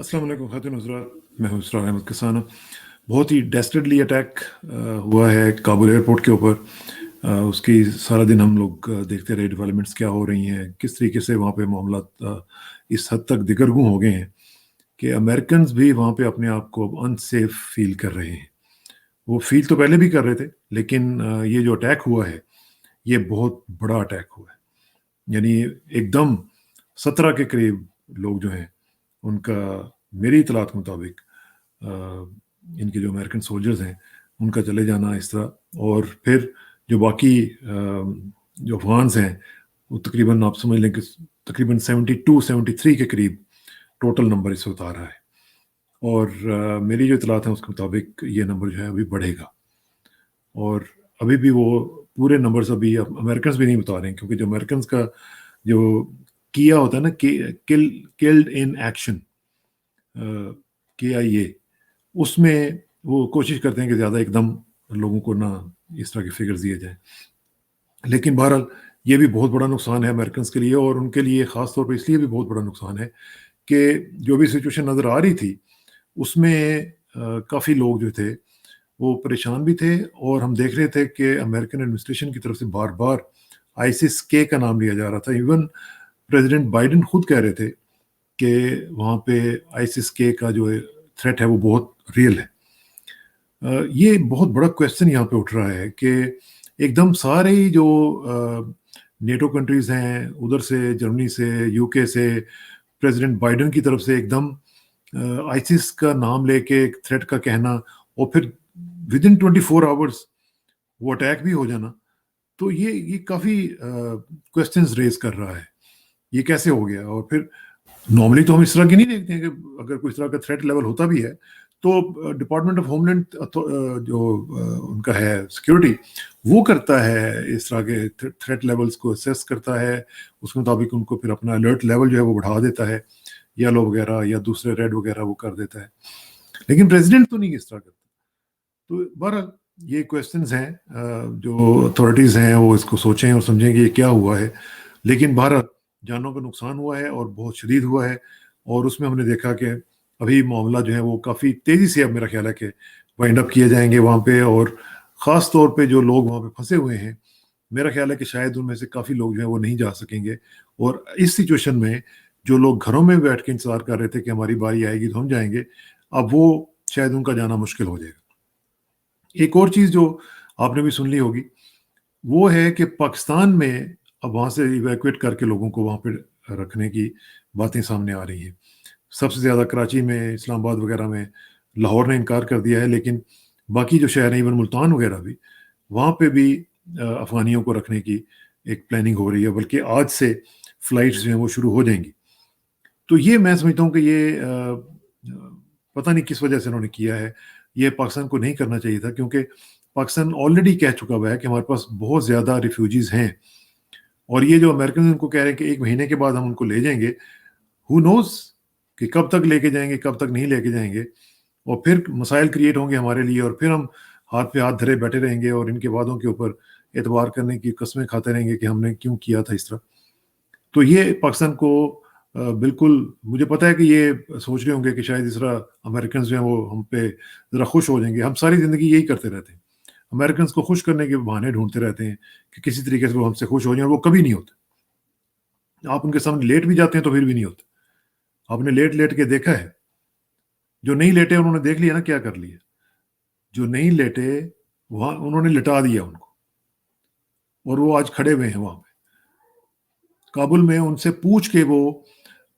अस्सलाम वालेकुम खातिन हज़रात, मैं हूं इसरार अहमद किसाना। बहुत ही डेस्टर्डली अटैक हुआ है काबुल एयरपोर्ट के ऊपर। उसकी सारा दिन हम लोग देखते रहे डेवलपमेंट्स क्या हो रही हैं, किस तरीके से वहाँ पे मामला इस हद तक दिगरगूं हो गए हैं कि अमेरिकन भी वहाँ पे अपने आप को अनसेफ फील कर रहे हैं। वो फील तो पहले भी कर रहे थे, लेकिन ये जो अटैक हुआ है ये बहुत बड़ा अटैक हुआ है। यानी एकदम 17 के करीब लोग जो हैं उनका, मेरी इतलात के मुताबिक इनके जो अमेरिकन सोल्जर्स हैं उनका चले जाना इस तरह, और फिर जो बाकी जो अफगान्स हैं वो तकरीबन आप समझ लें कि तकरीबन 72-73 के करीब टोटल नंबर इस वक्त आ रहा है। और मेरी जो इतलात हैं उसके मुताबिक ये नंबर जो है अभी बढ़ेगा, और अभी भी वो पूरे नंबर्स अभी अमेरिकन भी नहीं बता रहे हैं, क्योंकि जो अमेरिकन का जो किया होता है ना, किल्ड इन एक्शन, KIA, उसमें वो कोशिश करते हैं कि ज़्यादा एकदम लोगों को ना इस तरह के फिगर्स दिए जाएं। लेकिन बहरहाल ये भी बहुत बड़ा नुकसान है अमेरिकन के लिए, और उनके लिए ख़ास तौर पे इसलिए भी बहुत बड़ा नुकसान है कि जो भी सिचुएशन नज़र आ रही थी उसमें काफ़ी लोग जो थे वो परेशान भी थे, और हम देख रहे थे कि अमेरिकन एडमिनिस्ट्रेशन की तरफ से बार बार ISIS के का नाम लिया जा रहा था। इवन प्रेसिडेंट बाइडेन खुद कह रहे थे कि वहाँ पे ISIS के का जो थ्रेट है वो बहुत रियल है। ये बहुत बड़ा क्वेश्चन यहाँ पे उठ रहा है कि एकदम सारे ही जो नेटो कंट्रीज़ हैं, उधर से जर्मनी से, UK से, प्रेसिडेंट बाइडेन की तरफ से एकदम ISIS का नाम लेके एक थ्रेट का कहना, और फिर विद इन 24 आवर्स वो अटैक भी हो जाना, तो ये काफ़ी क्वेश्चंस रेज कर रहा है, ये कैसे हो गया। और फिर नॉर्मली तो हम इस तरह की नहीं देखते हैं कि अगर कोई इस तरह का थ्रेट लेवल होता भी है तो डिपार्टमेंट ऑफ होमलैंड जो उनका है सिक्योरिटी, वो करता है इस तरह के थ्रेट लेवल्स को असेस करता है, उसके मुताबिक उनको फिर अपना अलर्ट लेवल जो है वो बढ़ा देता है, येलो वगैरह या दूसरे रेड वगैरह वो कर देता है। लेकिन प्रेसिडेंट तो नहीं इस तरह करता। तो बहरहाल ये क्वेश्चंस हैं, जो अथॉरिटीज़ हैं वो इसको सोचें और समझें कि ये क्या हुआ है। लेकिन बहरहाल जानों का नुकसान हुआ है और बहुत शदीद हुआ है, और उसमें हमने देखा कि अभी मामला जो है वो काफ़ी तेज़ी से, अब मेरा ख्याल है कि वाइंड अप किए जाएंगे वहाँ पे। और ख़ास तौर पे जो लोग वहाँ पे फंसे हुए हैं, मेरा ख्याल है कि शायद उनमें से काफ़ी लोग जो है वो नहीं जा सकेंगे, और इस सिचुएशन में जो लोग घरों में बैठ के इंतज़ार कर रहे थे कि हमारी बारी आएगी तो हम जाएंगे, अब वो शायद उनका जाना मुश्किल हो जाएगा। एक और चीज़ जो आपने भी सुन ली होगी वो है कि पाकिस्तान में अब वहाँ से इवैक्यूएट करके लोगों को वहाँ पे रखने की बातें सामने आ रही हैं। सबसे ज़्यादा कराची में, इस्लामाबाद वगैरह में, लाहौर ने इनकार कर दिया है, लेकिन बाकी जो शहर हैं, इवन मुल्तान वगैरह भी, वहाँ पे भी अफ़गानियों को रखने की एक प्लानिंग हो रही है, बल्कि आज से फ़्लाइट्स जो हैं वो शुरू हो जाएंगी। तो ये मैं समझता हूँ कि ये पता नहीं किस वजह से उन्होंने किया है। ये पाकिस्तान को नहीं करना चाहिए था, क्योंकि पाकिस्तान ऑलरेडी कह चुका हुआ है कि हमारे पास बहुत ज़्यादा रिफ्यूजीज़ हैं, और ये जो अमेरिकन उनको कह रहे हैं कि 1 महीने के बाद हम उनको ले जाएंगे, हु नोज़ कि कब तक लेके जाएंगे, कब तक नहीं लेके जाएंगे, और फिर मसाइल क्रिएट होंगे हमारे लिए, और फिर हम हाथ पे हाथ धरे बैठे रहेंगे और इनके वादों के ऊपर एतबार करने की कस्में खाते रहेंगे कि हमने क्यों किया था इस तरह। तो ये पाकिस्तान को बिल्कुल, मुझे पता है कि ये सोच रहे होंगे कि शायद इस तरह अमेरिकन जो हैं वो हम पे ज़रा खुश हो जाएंगे। हम सारी ज़िंदगी यही करते रहते हैं, अमेरिकन को खुश करने के बहाने ढूंढते रहते हैं कि किसी तरीके से वो हमसे खुश हो जाएं, और वो कभी नहीं होते। आप उनके सामने लेट भी जाते हैं तो फिर भी नहीं होते। आपने लेट लेट के देखा है, जो नहीं लेटे उन्होंने देख लिया ना क्या कर लिया। जो नहीं लेटे वहाँ उन्होंने लिटा दिया उनको, और वो आज खड़े हुए हैं वहाँ पे काबुल में। उनसे पूछ के वो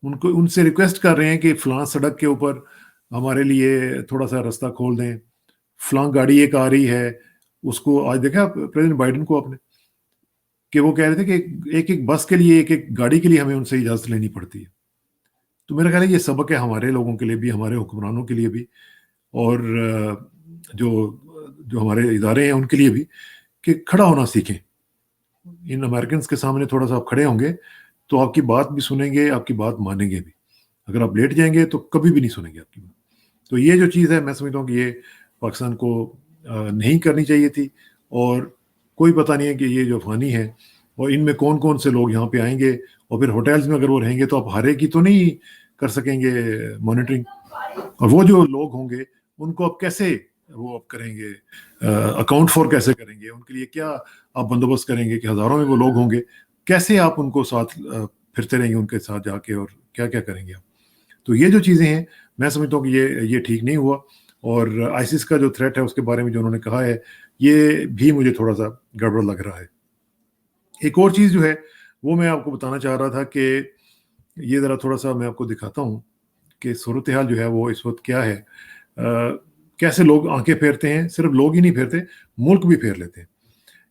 उनको उनसे रिक्वेस्ट कर रहे हैं कि फलां सड़क के ऊपर हमारे लिए थोड़ा सा रास्ता खोल दें, फलां गाड़ी एक आ रही है। उसको आज देखा प्रेसिडेंट बाइडेन को आपने, कि वो कह रहे थे कि एक एक बस के लिए, एक एक गाड़ी के लिए हमें उनसे इजाज़त लेनी पड़ती है। तो मेरा ख्याल है ये सबक है हमारे लोगों के लिए भी, हमारे हुक्मरानों के लिए भी, और जो जो हमारे इदारे हैं उनके लिए भी, कि खड़ा होना सीखें। इन अमेरिकन के सामने थोड़ा सा आप खड़े होंगे तो आपकी बात भी सुनेंगे, आपकी बात मानेंगे भी। अगर आप लेट जाएंगे तो कभी भी नहीं सुनेंगे आपकी बात। तो ये जो चीज़ है, मैं समझता हूँ कि ये पाकिस्तान को नहीं करनी चाहिए थी, और कोई पता नहीं है कि ये जो अफगानी है और इनमें कौन कौन से लोग यहाँ पे आएंगे, और फिर होटल्स में अगर वो रहेंगे तो आप हर एक की तो नहीं कर सकेंगे मॉनिटरिंग। اور وہ جو لوگ ہوں گے ان کو آپ کیسے وہ آپ کریں گے, اکاؤنٹ فور کیسے کریں گے, ان کے لیے کیا آپ بندوبست کریں گے کہ ہزاروں میں وہ لوگ ہوں گے, کیسے آپ ان کو ساتھ پھرتے رہیں گے ان کے ساتھ جا کے, اور کیا کیا کریں گے آپ. تو یہ جو چیزیں ہیں میں سمجھتا ہوں کہ یہ ٹھیک نہیں ہوا, اور آئیسس کا جو تھریٹ ہے اس کے بارے میں جو انہوں نے کہا ہے یہ بھی مجھے تھوڑا سا گڑبڑ لگ رہا ہے. ایک اور چیز جو ہے وہ میں آپ کو بتانا چاہ رہا تھا کہ یہ ذرا تھوڑا سا میں آپ کو دکھاتا ہوں کہ صورتحال جو ہے وہ اس وقت کیا ہے, کیسے لوگ آنکھیں پھیرتے ہیں, صرف لوگ ہی نہیں پھیرتے, ملک بھی پھیر لیتے ہیں.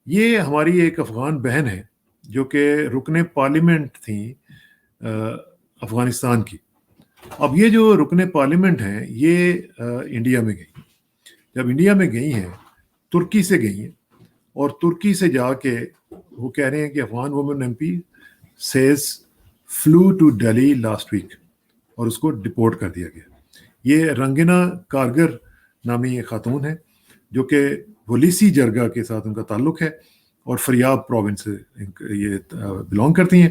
یہ ہماری ایک افغان بہن ہے جو کہ رکن پارلیمنٹ تھیں افغانستان کی. اب یہ جو رکن پارلیمنٹ ہیں یہ انڈیا میں گئی. جب انڈیا میں گئی ہیں ترکی سے گئی ہیں, اور ترکی سے جا کے وہ کہہ رہے ہیں کہ Afghan women MPs flew to Delhi last week, اور اس کو ڈپورٹ کر دیا گیا. یہ رنگینا کارگر نامی ایک خاتون ہے جو کہ ولیسی جرگہ کے ساتھ ان کا تعلق ہے, اور فریاب پروونس سے یہ بلانگ کرتی ہیں.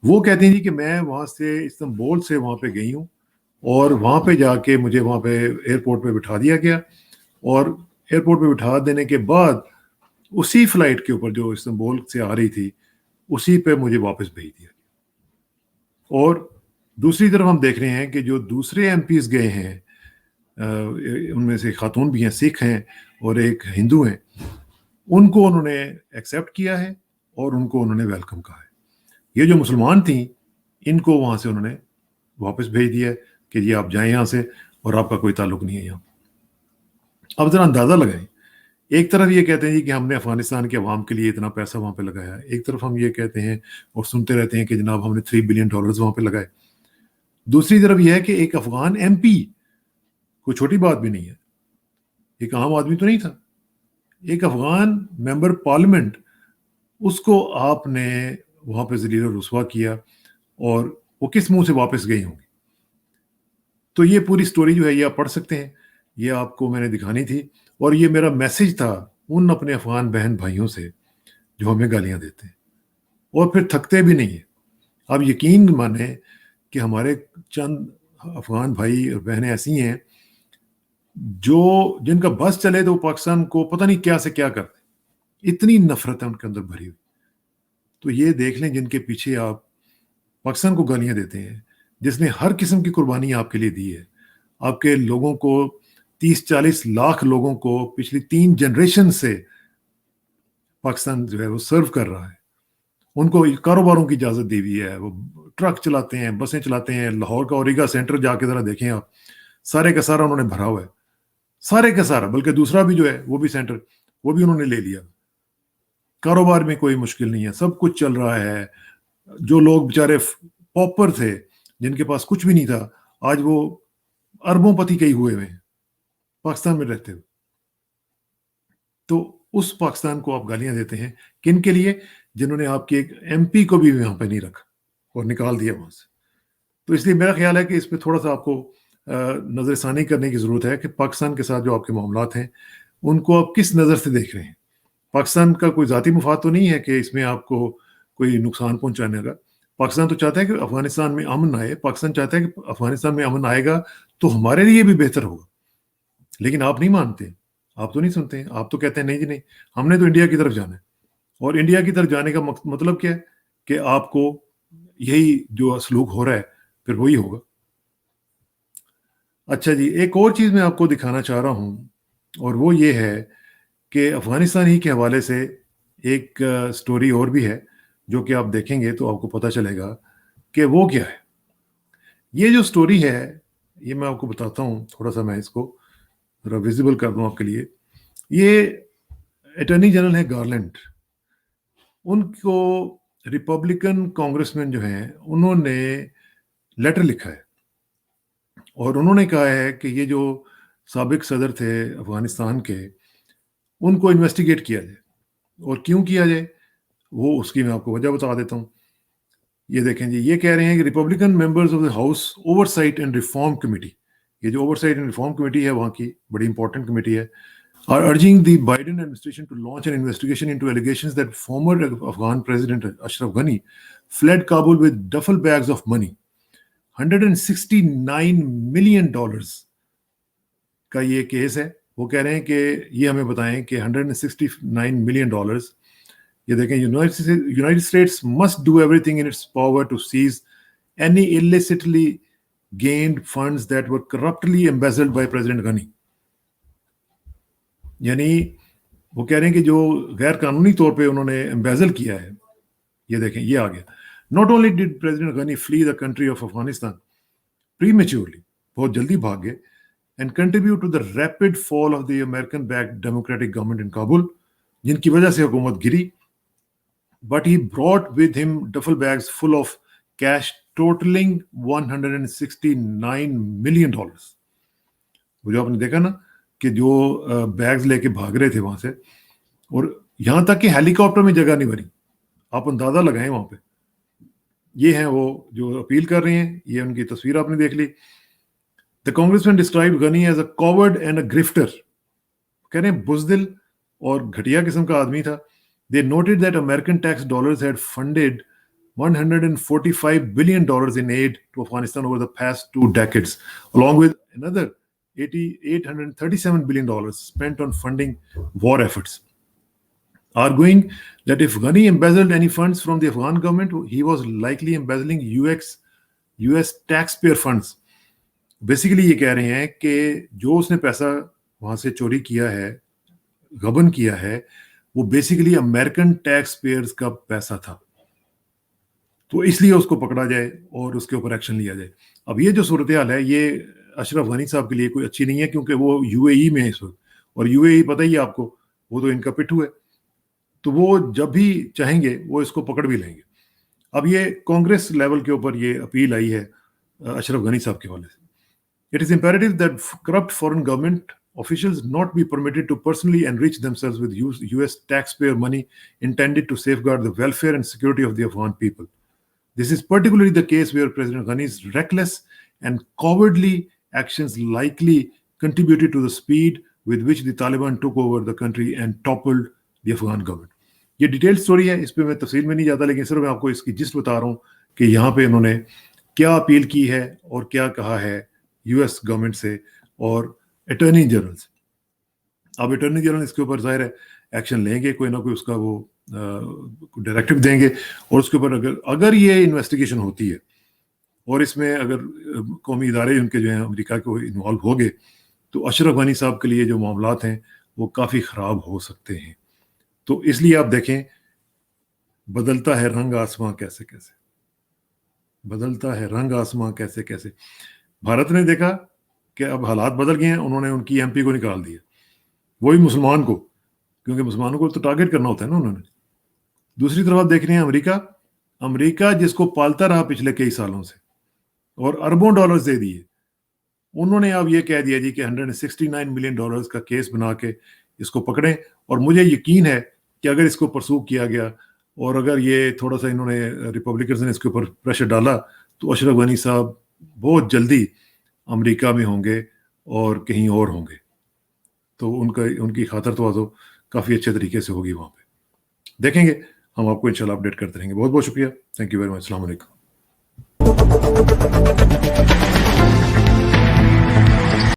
وہ کہتے ہیں جی کہ میں وہاں سے استنبول سے وہاں پہ گئی ہوں, اور وہاں پہ جا کے مجھے وہاں پہ ایئرپورٹ پہ بٹھا دیا گیا, اور ایئرپورٹ پہ بٹھا دینے کے بعد اسی فلائٹ کے اوپر جو استنبول سے آ رہی تھی اسی پہ مجھے واپس بھیج دیا. اور دوسری طرف ہم دیکھ رہے ہیں کہ جو دوسرے ایم پیز گئے ہیں ان میں سے خاتون بھی ہیں, سکھ ہیں اور ایک ہندو ہیں, ان کو انہوں نے ایکسیپٹ کیا ہے اور ان کو انہوں نے ویلکم کہا ہے. یہ جو مسلمان تھیں ان کو وہاں سے انہوں نے واپس بھیج دیا کہ یہ آپ جائیں یہاں سے اور آپ کا کوئی تعلق نہیں ہے یہاں. اب ذرا اندازہ لگائیں, ایک طرف یہ کہتے ہیں جی کہ ہم نے افغانستان کے عوام کے لیے اتنا پیسہ وہاں پہ لگایا, ایک طرف ہم یہ کہتے ہیں اور سنتے رہتے ہیں کہ جناب ہم نے $3 بلین وہاں پہ لگائے. دوسری طرف یہ ہے کہ ایک افغان ایم پی کوئی چھوٹی بات بھی نہیں ہے, ایک عام آدمی تو نہیں تھا, ایک افغان ممبر پارلیمنٹ, اس کو آپ نے وہاں پہ ذلیل و رسوا کیا, اور وہ کس منہ سے واپس گئی ہوں گی. تو یہ پوری سٹوری جو ہے یہ آپ پڑھ سکتے ہیں, یہ آپ کو میں نے دکھانی تھی, اور یہ میرا میسج تھا ان اپنے افغان بہن بھائیوں سے جو ہمیں گالیاں دیتے ہیں اور پھر تھکتے بھی نہیں ہیں. آپ یقین مانیں کہ ہمارے چند افغان بھائی اور بہنیں ایسی ہیں جو جن کا بس چلے تو پاکستان کو پتہ نہیں کیا سے کیا کرتے, اتنی نفرت ہے ان کے اندر بھری ہوئی. تو یہ دیکھ لیں جن کے پیچھے آپ پاکستان کو گالیاں دیتے ہیں, جس نے ہر قسم کی قربانی آپ کے لیے دی ہے, آپ کے لوگوں کو 30-40 لاکھ لوگوں کو پچھلی 3 جنریشن سے پاکستان جو ہے وہ سرو کر رہا ہے, ان کو کاروباروں کی اجازت دی ہوئی ہے, وہ ٹرک چلاتے ہیں, بسیں چلاتے ہیں. لاہور کا اوریگا سینٹر جا کے ذرا دیکھیں آپ, سارے کا سارا انہوں نے بھرا ہوا ہے, سارے کا سارا, بلکہ دوسرا بھی جو ہے وہ بھی سینٹر وہ بھی انہوں نے لے لیا. کاروبار میں کوئی مشکل نہیں ہے, سب کچھ چل رہا ہے. جو لوگ بیچارے پاپر تھے جن کے پاس کچھ بھی نہیں تھا, آج وہ اربوں پتی کئی ہوئے ہیں پاکستان میں رہتے ہوئے. تو اس پاکستان کو آپ گالیاں دیتے ہیں کن کے لیے؟ جنہوں نے آپ کے ایک ایم پی کو بھی وہاں پہ نہیں رکھا اور نکال دیا وہاں سے. تو اس لیے میرا خیال ہے کہ اس پہ تھوڑا سا آپ کو نظر ثانی کرنے کی ضرورت ہے کہ پاکستان کے ساتھ جو آپ کے معاملات ہیں ان کو آپ کس نظر سے دیکھ رہے ہیں. پاکستان کا کوئی ذاتی مفاد تو نہیں ہے کہ اس میں آپ کو کوئی نقصان پہنچانے کا. پاکستان تو چاہتا ہے کہ افغانستان میں امن آئے, پاکستان چاہتا ہے کہ افغانستان میں امن آئے گا تو ہمارے لیے بھی بہتر ہوگا. لیکن آپ نہیں مانتے, آپ تو نہیں سنتے, آپ تو کہتے ہیں نہیں جی نہیں, ہم نے تو انڈیا کی طرف جانا ہے. اور انڈیا کی طرف جانے کا مطلب کیا ہے کہ آپ کو یہی جو سلوک ہو رہا ہے پھر وہی ہوگا. اچھا جی, ایک اور چیز میں آپ کو دکھانا چاہ رہا ہوں, اور وہ یہ ہے کہ افغانستان ہی کے حوالے سے ایک سٹوری اور بھی ہے جو کہ آپ دیکھیں گے تو آپ کو پتہ چلے گا کہ وہ کیا ہے. یہ جو سٹوری ہے یہ میں آپ کو بتاتا ہوں, تھوڑا سا میں اس کو ذرا ویزیبل کر دوں آپ کے لیے. یہ اٹارنی جنرل ہے گارلینڈ, ان کو ریپبلکن کانگریس مین جو ہیں انہوں نے لیٹر لکھا ہے, اور انہوں نے کہا ہے کہ یہ جو سابق صدر تھے افغانستان کے ان کو انویسٹیگیٹ کیا جائے. اور کیوں کیا جائے وہ اس کی میں آپ کو وجہ بتا دیتا ہوں. یہ دیکھیں جی, یہ کہہ رہے ہیں کہ Republican members of the House Oversight and Reform Committee, یہ جو Oversight and Reform Committee ہے وہاں کی بڑی امپورٹنٹ کمیٹی ہے, are urging the Biden administration to launch an investigation into allegations that former Afghan President Ashraf Ghani fled Kabul with duffel bags of money, $169 million का ये case है। वो कह रहे हैं कि ये हमें बताएं कि $169 मिलियन, ये देखें, United States must do everything in its power to seize any illicitly gained funds that were corruptly embezzled by President Ghani। यानी वो कह रहे हैं कि जो गैर कानूनी तौर पे उन्होंने एम्बेजल किया है, ये देखें, ये आ गया। Not only did President Ghani flee the country of Afghanistan prematurely, बहुत जल्दी भाग गए, and contribute to the rapid fall of the American-backed democratic government in Kabul, जिनकी वजह से हुकूमत गिरी, but he brought with him duffel bags full of cash totaling $169 million। वो जो आपने देखा ना कि जो बैग्स लेके भाग रहे थे वहां से, और यहां तक कि हेलीकॉप्टर में जगह नहीं बनी, आप अंदाजा लगाएं वहां पे। ये हैं वो जो अपील कर रहे हैं, ये उनकी तस्वीर आपने देख ली। The congressman described Ghani as a coward and a grifter। कह रहे हैं बुज़दिल और घटिया किस्म का आदमी था। They noted that American tax dollars had funded $145 billion in aid to Afghanistan over the past 2 decades, along with another $837 billion spent on funding war efforts, arguing that if Ghani embezzled any funds from the Afghan government, he was likely embezzling US taxpayer funds। Basically ये कह रहे हैं कि जो उसने पैसा वहां से चोरी किया है, गबन किया है, वो बेसिकली अमेरिकन टैक्स पेयर्स का पैसा था, तो इसलिए उसको पकड़ा जाए और उसके ऊपर एक्शन लिया जाए। अब ये जो सूरत हाल है, ये अशरफ गनी साहब के लिए कोई अच्छी नहीं है, क्योंकि वो यूएई में है इस वक्त, और यूएई पता ही है आपको, वो तो इनका पिट्ठू है, तो वो जब भी चाहेंगे वो इसको पकड़ भी लेंगे। अब ये कांग्रेस लेवल के ऊपर ये अपील आई है अशरफ गनी साहब के हवाले से। It is imperative that corrupt foreign government officials not be permitted to personally enrich themselves with US taxpayer money intended to safeguard the welfare and security of the Afghan people. This is particularly the case where President Ghani's reckless and cowardly actions likely contributed to the speed with which the Taliban took over the country and toppled the Afghan government। ये detailed story है, इस पे मैं तफसील में नहीं जाता, लेकिन सिर्फ मैं आपको इसकी जिस्ट बता रहा हूँ कि यहाँ पे इन्होंने क्या अपील की है और क्या कहा है यूएस गवर्नमेंट से और अटॉर्नी जनरल से। अब अटॉर्नी जनरल इसके ऊपर जाहिर है एक्शन लेंगे, कोई ना कोई उसका वो डायरेक्टिव देंगे, और उसके ऊपर अगर ये इन्वेस्टिगेशन होती है और इसमें अगर कौमी इदारे उनके जो हैं अमेरिका को इन्वॉल्व हो गए, तो अशरफ गनी साहब के लिए जो मामलात हैं वो काफ़ी ख़राब हो सकते हैं। तो इसलिए आप देखें, बदलता है रंग आसमां कैसे कैसे, बदलता है रंग आसमां कैसे कैसे। भारत ने देखा कि अब हालात बदल गए हैं, उन्होंने उनकी एमपी को निकाल दिया, वही मुसलमान को, क्योंकि मुसलमानों को तो टारगेट करना होता है ना उन्होंने। दूसरी तरफ आप देख रहे हैं अमेरिका जिसको पालता रहा पिछले कई सालों से और अरबों डॉलर्स दे दिए, उन्होंने अब ये कह दिया जी कि $169 मिलियन का केस बना के इसको पकड़ें। और मुझे यकीन है कि अगर इसको परसू किया गया और अगर ये थोड़ा सा इन्होंने रिपब्लिकन्स ने इसके ऊपर प्रेशर डाला, तो अशरफ गनी साहब बहुत जल्दी अमेरिका में होंगे और कहीं और होंगे, तो उनकी खातर तवाज़ो काफ़ी अच्छे तरीके से होगी वहाँ पे। देखेंगे, हम आपको इंशाल्लाह अपडेट करते रहेंगे। बहुत बहुत शुक्रिया, थैंक यू वेरी मच, अस्सलाम वालेकुम।